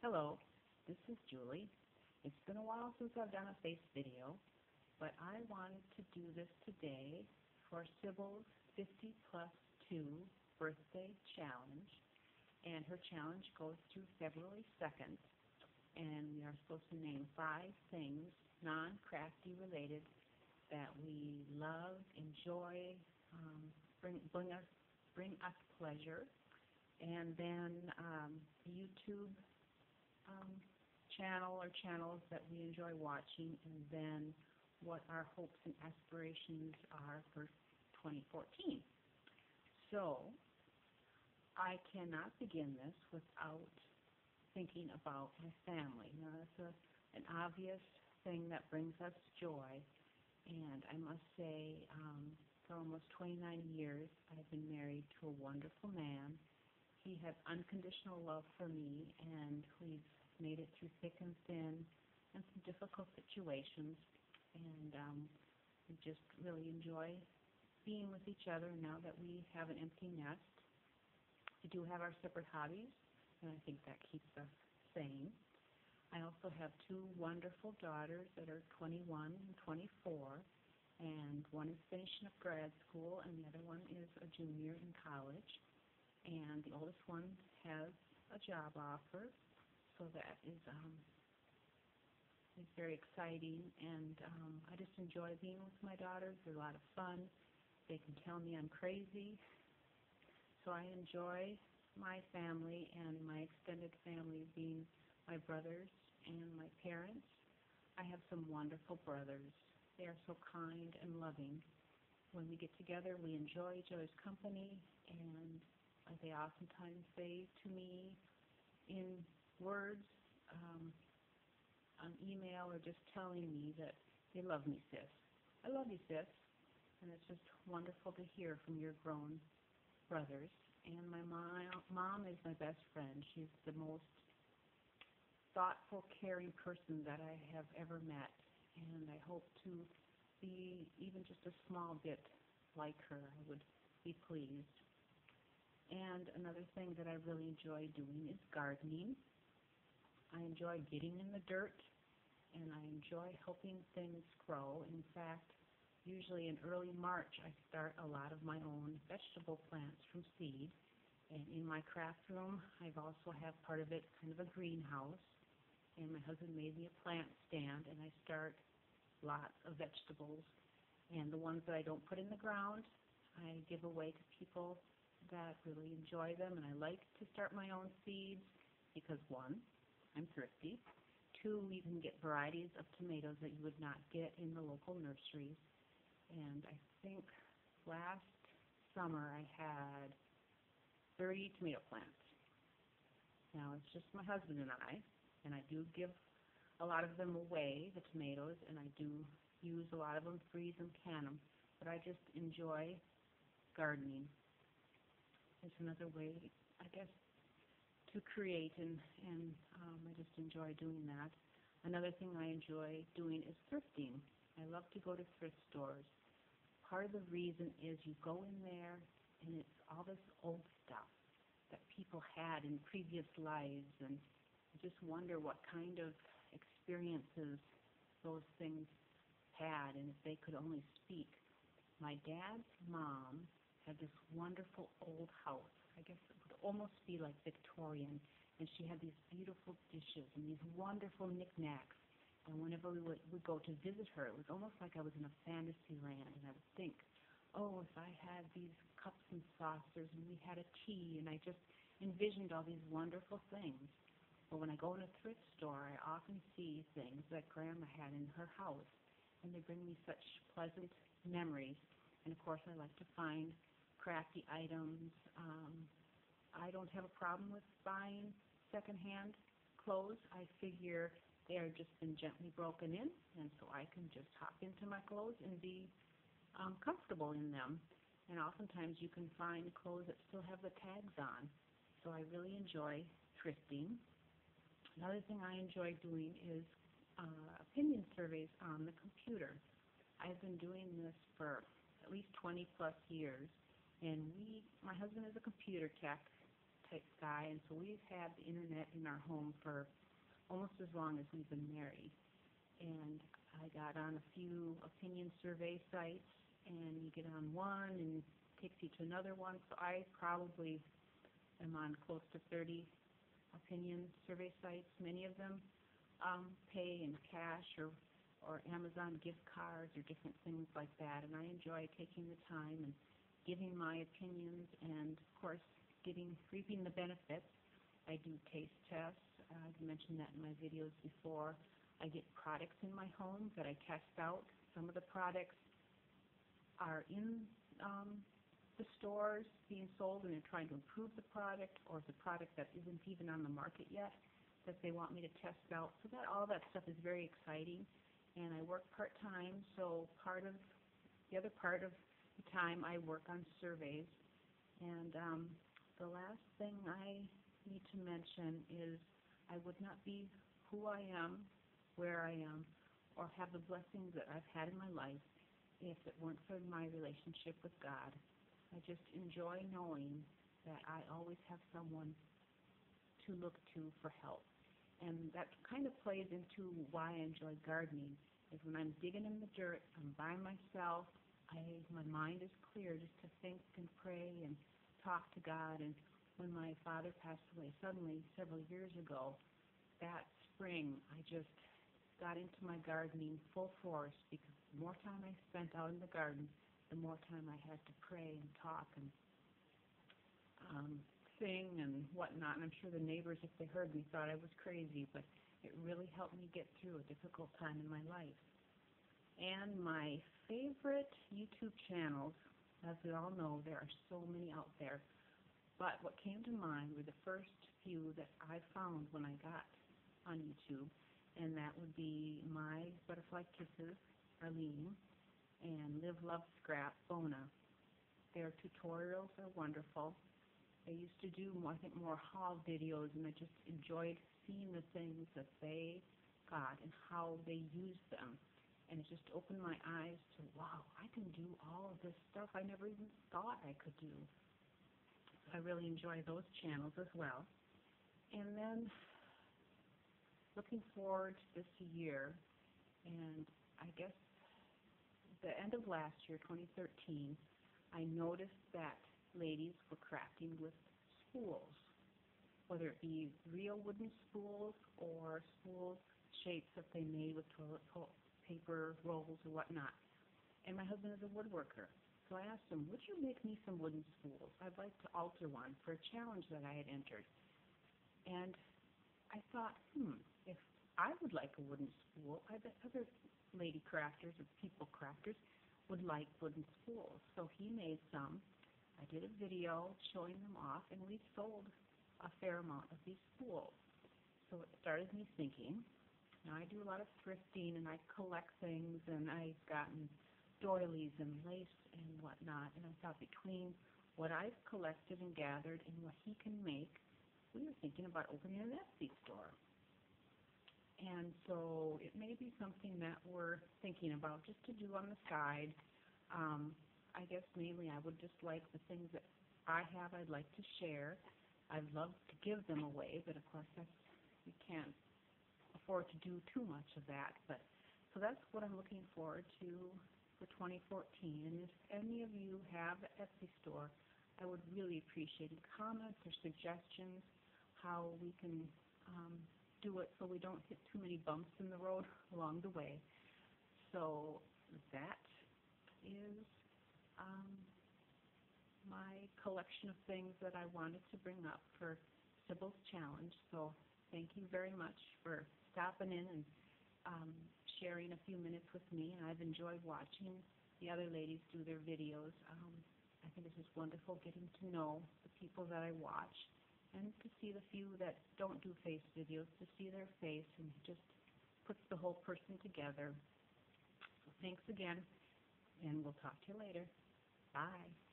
Hello, this is Julie. It's been a while since I've done a face video, but I wanted to do this today for Sybil's 50 plus 2 birthday challenge. And her challenge goes through February 2nd, and we are supposed to name 5 things, non-crafty related, that we love, enjoy, bring us pleasure, and then YouTube channel or channels that we enjoy watching, and then what our hopes and aspirations are for 2014. So I cannot begin this without thinking about my family. Now, that's an obvious thing that brings us joy, and I must say, for almost 29 years, I've been married to a wonderful man. He has unconditional love for me, and we've made it through thick and thin and some difficult situations, and we just really enjoy being with each other now that we have an empty nest. We do have our separate hobbies, and I think that keeps us sane. I also have 2 wonderful daughters that are 21 and 24, and one is finishing up grad school, and the other one is a junior in college. And the oldest one has a job offer, so that is very exciting. And I just enjoy being with my daughters. They're a lot of fun. They can tell me I'm crazy. So I enjoy my family and my extended family, being my brothers and my parents. I have some wonderful brothers. They are so kind and loving. When we get together, we enjoy each other's company, and they oftentimes say to me in words, on email, or just telling me that they love me, sis. I love you, sis. And it's just wonderful to hear from your grown brothers. And my mom is my best friend. She's the most thoughtful, caring person that I have ever met. And I hope to be even just a small bit like her. I would be pleased. And another thing that I really enjoy doing is gardening. I enjoy getting in the dirt, and I enjoy helping things grow. In fact, usually in early March, I start a lot of my own vegetable plants from seed. And in my craft room, I've also have part of it kind of a greenhouse. And my husband made me a plant stand, and I start lots of vegetables. And the ones that I don't put in the ground, I give away to people that really enjoy them. And I like to start my own seeds because, 1, I'm thrifty. 2, you can get varieties of tomatoes that you would not get in the local nurseries. And I think last summer I had 30 tomato plants. Now, it's just my husband and I do give a lot of them away, the tomatoes, and I do use a lot of them, freeze and can them. But I just enjoy gardening. It's another way, I guess, to create, and I just enjoy doing that. Another thing I enjoy doing is thrifting. I love to go to thrift stores. Part of the reason is you go in there, and it's all this old stuff that people had in previous lives, and you just wonder what kind of experiences those things had, and if they could only speak. My dad's mom had this wonderful old house. I guess it would almost be like Victorian, and she had these beautiful dishes and these wonderful knickknacks. And whenever we would go to visit her, it was almost like I was in a fantasy land, and I would think, oh, if I had these cups and saucers, and we had a tea, and I just envisioned all these wonderful things. But when I go in a thrift store, I often see things that Grandma had in her house, and they bring me such pleasant memories. And of course, I like to find crafty items. I don't have a problem with buying secondhand clothes. I figure they are just been gently broken in, and so I can just hop into my clothes and be comfortable in them. And oftentimes you can find clothes that still have the tags on. So I really enjoy thrifting. Another thing I enjoy doing is opinion surveys on the computer. I've been doing this for at least 20 plus years, and my husband is a computer tech type guy, and so we've had the internet in our home for almost as long as we've been married. And I got on a few opinion survey sites, and you get on one and it takes you to another one. So I probably am on close to 30 opinion survey sites. Many of them pay in cash or Amazon gift cards or different things like that. And I enjoy taking the time and giving my opinions and, of course, reaping the benefits. I do taste tests. I've mentioned that in my videos before. I get products in my home that I test out. Some of the products are in the stores being sold, and they're trying to improve the product, or it's a product that isn't even on the market yet that they want me to test out. So all that stuff is very exciting. And I work part-time, so the other part of the time I work on surveys. And the last thing I need to mention is I would not be who I am, where I am, or have the blessings that I've had in my life if it weren't for my relationship with God. I just enjoy knowing that I always have someone to look to for help. And that kind of plays into why I enjoy gardening, is when I'm digging in the dirt, I'm by myself, my mind is clear just to think and pray and talk to God. And when my father passed away suddenly several years ago, that spring I just got into my gardening full force, because the more time I spent out in the garden, the more time I had to pray and talk and sing and whatnot. And I'm sure the neighbors, if they heard me, thought I was crazy, but it really helped me get through a difficult time in my life. And my favorite YouTube channels, as we all know, there are so many out there, but what came to mind were the first few that I found when I got on YouTube, and that would be My Butterfly Kisses, Arlene, and Live, Love, Scrap, Bona. Their tutorials are wonderful. They used to do, I think, more haul videos, and I just enjoyed seeing the things that they got and how they used them. And it just opened my eyes to, wow, I can do all of this stuff I never even thought I could do. So I really enjoy those channels as well. And then looking forward to this year, and I guess the end of last year, 2013, I noticed that ladies were crafting with spools, whether it be real wooden spools or spools shapes that they made with toilet paper rolls or whatnot. And my husband is a woodworker, so I asked him, would you make me some wooden spools? I'd like to alter one for a challenge that I had entered. And I thought, if I would like a wooden spool, I bet other lady crafters or people crafters would like wooden spools. So he made some. I did a video showing them off, and we sold a fair amount of these spools. So it started me thinking. Now, I do a lot of thrifting, and I collect things, and I've gotten doilies and lace and whatnot. And I thought, between what I've collected and gathered and what he can make, we were thinking about opening an Etsy store. And so it may be something that we're thinking about just to do on the side. I guess mainly I would just like the things that I have I'd like to share. I'd love to give them away, but of course you can't afford to do too much of that. So that's what I'm looking forward to for 2014. And if any of you have an Etsy store, I would really appreciate comments or suggestions how we can do it so we don't hit too many bumps in the road along the way. So that is my collection of things that I wanted to bring up for Sybil's challenge. So thank you very much for stopping in and sharing a few minutes with me. And I've enjoyed watching the other ladies do their videos. I think it's just wonderful getting to know the people that I watch, and to see the few that don't do face videos, to see their face, and just puts the whole person together. So thanks again, and we'll talk to you later. Bye.